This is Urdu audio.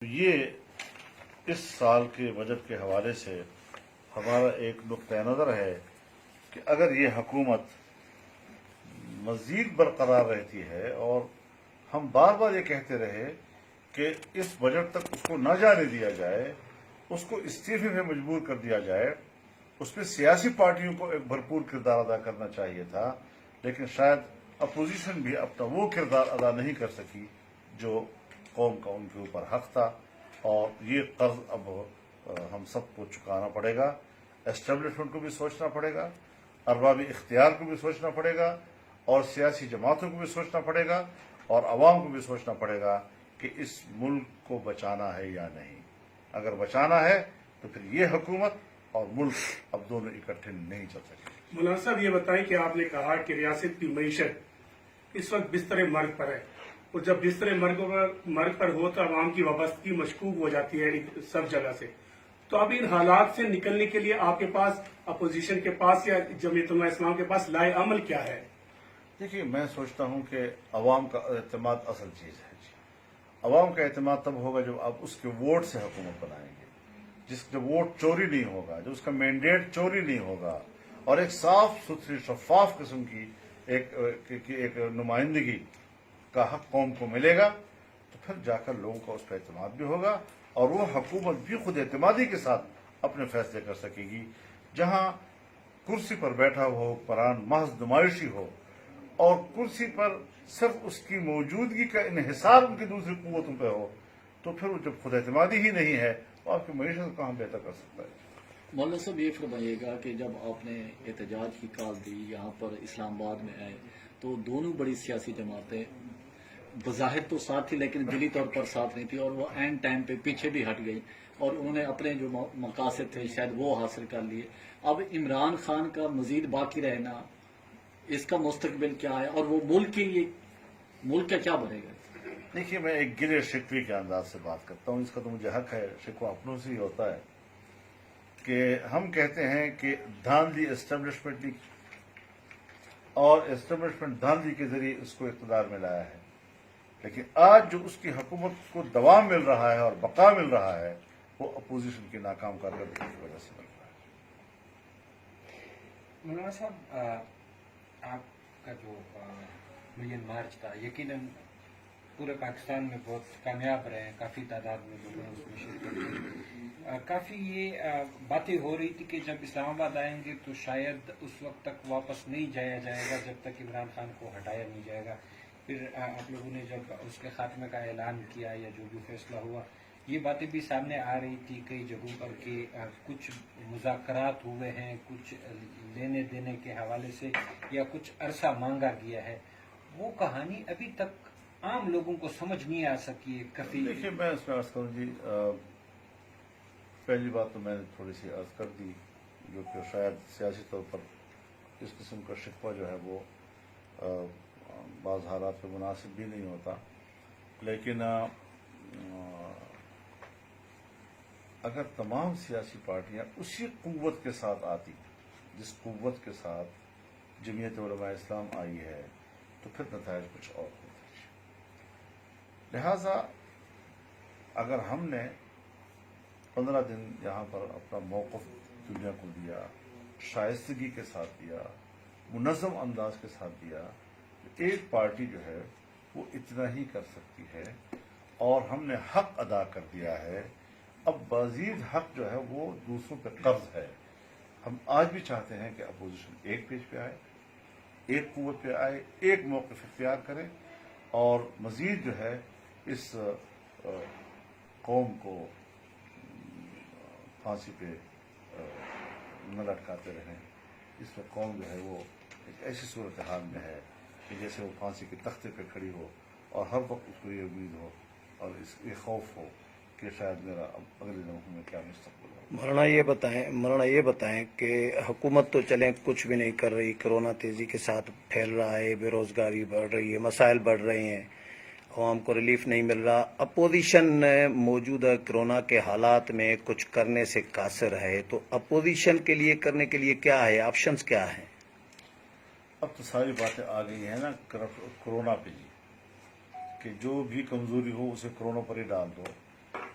یہ اس سال کے بجٹ کے حوالے سے ہمارا ایک نقطۂ نظر ہے کہ اگر یہ حکومت مزید برقرار رہتی ہے اور ہم بار بار یہ کہتے رہے کہ اس بجٹ تک اس کو نہ جانے دیا جائے، اس کو استعفے میں مجبور کر دیا جائے، اس میں سیاسی پارٹیوں کو ایک بھرپور کردار ادا کرنا چاہیے تھا، لیکن شاید اپوزیشن بھی اپنا وہ کردار ادا نہیں کر سکی جو قوم کا ان کے اوپر حق تھا، اور یہ قرض اب ہم سب کو چکانا پڑے گا۔ اسٹیبلشمنٹ کو بھی سوچنا پڑے گا، ارباب اختیار کو بھی سوچنا پڑے گا، اور سیاسی جماعتوں کو بھی سوچنا پڑے گا، اور عوام کو بھی سوچنا پڑے گا کہ اس ملک کو بچانا ہے یا نہیں۔ اگر بچانا ہے تو پھر یہ حکومت اور ملک اب دونوں اکٹھے نہیں چل سکتے۔ مولانا صاحب یہ بتائیں کہ آپ نے کہا کہ ریاست کی معیشت اس وقت بستر مرگ پر ہے، اور جب بستر مرگ پر ہو تو عوام کی وابستگی مشکوک ہو جاتی ہے سب جگہ سے، تو اب ان حالات سے نکلنے کے لیے آپ کے پاس، اپوزیشن کے پاس یا جمعیت علماء اسلام کے پاس لائے عمل کیا ہے؟ دیکھیے، میں سوچتا ہوں کہ عوام کا اعتماد اصل چیز ہے۔ عوام کا اعتماد تب ہوگا جب آپ اس کے ووٹ سے حکومت بنائیں گے، جب ووٹ چوری نہیں ہوگا، جب اس کا مینڈیٹ چوری نہیں ہوگا، اور ایک صاف ستھری شفاف قسم کی ایک نمائندگی کا حق قوم کو ملے گا، تو پھر جا کر لوگوں کا اس پر اعتماد بھی ہوگا، اور وہ حکومت بھی خود اعتمادی کے ساتھ اپنے فیصلے کر سکے گی۔ جہاں کرسی پر بیٹھا ہوا حکمران محض نمائشی ہو، اور کرسی پر صرف اس کی موجودگی کا انحصار ان کی دوسری قوتوں پہ ہو، تو پھر وہ جب خود اعتمادی ہی نہیں ہے تو آپ کی معیشت کہاں بہتر کر سکتا ہے؟ مولانا صاحب یہ فرمائیے گا کہ جب آپ نے احتجاج کی کال دی، یہاں پر اسلام آباد میں آئے، تو دونوں بڑی سیاسی جماعتیں بظاہر تو ساتھ تھی لیکن دلی طور پر ساتھ نہیں تھی، اور وہ عین ٹائم پہ پیچھے بھی ہٹ گئی، اور انہوں نے اپنے جو مقاصد تھے شاید وہ حاصل کر لیے۔ اب عمران خان کا مزید باقی رہنا، اس کا مستقبل کیا ہے، اور وہ ملک کے لیے ملک کا کیا بنے گا؟ دیکھیے، میں ایک گلے شکوے کے انداز سے بات کرتا ہوں، اس کا تو مجھے حق ہے، شکوہ اپنوں سے ہی ہوتا ہے کہ ہم کہتے ہیں کہ دھاندلی اسٹیبلشمنٹ اور اسٹیبلشمنٹ دھاندلی کے ذریعے اس کو اقتدار میں لایا ہے، لیکن آج جو اس کی حکومت کو دوام مل رہا ہے اور بقا مل رہا ہے، وہ اپوزیشن کی ناکام کارکردگی کی وجہ سے مل رہا ہے۔ مولانا صاحب، آپ کا جو ملین مارچ تھا یقیناً پورے پاکستان میں بہت کامیاب رہے ہیں، کافی تعداد میں لوگوں نے اس میں شرکت کی۔ کافی یہ باتیں ہو رہی تھی کہ جب اسلام آباد آئیں گے تو شاید اس وقت تک واپس نہیں جایا جائے گا جب تک عمران خان کو ہٹایا نہیں جائے گا۔ پھر آپ لوگوں نے جب اس کے خاتمے کا اعلان کیا یا جو بھی فیصلہ ہوا، یہ باتیں بھی سامنے آ رہی تھی کئی جگہوں پر کہ کچھ مذاکرات ہوئے ہیں، کچھ لینے دینے کے حوالے سے، یا کچھ عرصہ مانگا گیا ہے۔ وہ کہانی ابھی تک عام لوگوں کو سمجھ نہیں آ سکی ہے کافی۔ دیکھیے، میں اس میں عرض کروں جی، پہلی بات تو میں نے تھوڑی سی عرض کر دی، جو کہ شاید سیاسی طور پر اس قسم کا شکوہ جو ہے وہ بعض حالات پہ مناسب بھی نہیں ہوتا، لیکن اگر تمام سیاسی پارٹیاں اسی قوت کے ساتھ آتی جس قوت کے ساتھ جمعیت علماء اسلام آئی ہے، تو پھر نتائج کچھ اور ہوتے۔ لہذا اگر ہم نے 15 دن یہاں پر اپنا موقف دنیا کو دیا، شائستگی کے ساتھ دیا، منظم انداز کے ساتھ دیا، تو ایک پارٹی جو ہے وہ اتنا ہی کر سکتی ہے، اور ہم نے حق ادا کر دیا ہے۔ اب مزید حق جو ہے وہ دوسروں پہ قبض ہے۔ ہم آج بھی چاہتے ہیں کہ اپوزیشن ایک پیج پہ آئے، ایک قوت پہ آئے، ایک موقف اختیار کرے، اور مزید جو ہے اس قوم کو پھانسی پہ نہ لٹکاتے رہیں۔ اس میں قوم جو ہے وہ ایک ایسی صورتحال میں ہے کہ جیسے وہ پھانسی کے تختے پہ کھڑی ہو، اور ہر وقت اس کو یہ امید ہو اور یہ خوف ہو کہ شاید میرا اب اگلے لمحوں میں کیا مستقبل ہو۔ مولانا یہ بتائیں کہ حکومت تو چلیں کچھ بھی نہیں کر رہی، کرونا تیزی کے ساتھ پھیل رہا ہے، بے روزگاری بڑھ رہی ہے، مسائل بڑھ رہے ہیں، عوام کو ریلیف نہیں مل رہا، اپوزیشن موجودہ کرونا کے حالات میں کچھ کرنے سے قاصر ہے، تو اپوزیشن کے لیے کرنے کے لیے کیا ہے، آپشنز کیا ہیں؟ اب تو ساری باتیں آ گئی ہیں نا کرونا پہ جی، کہ جو بھی کمزوری ہو اسے کرونا پر ہی ڈال دو۔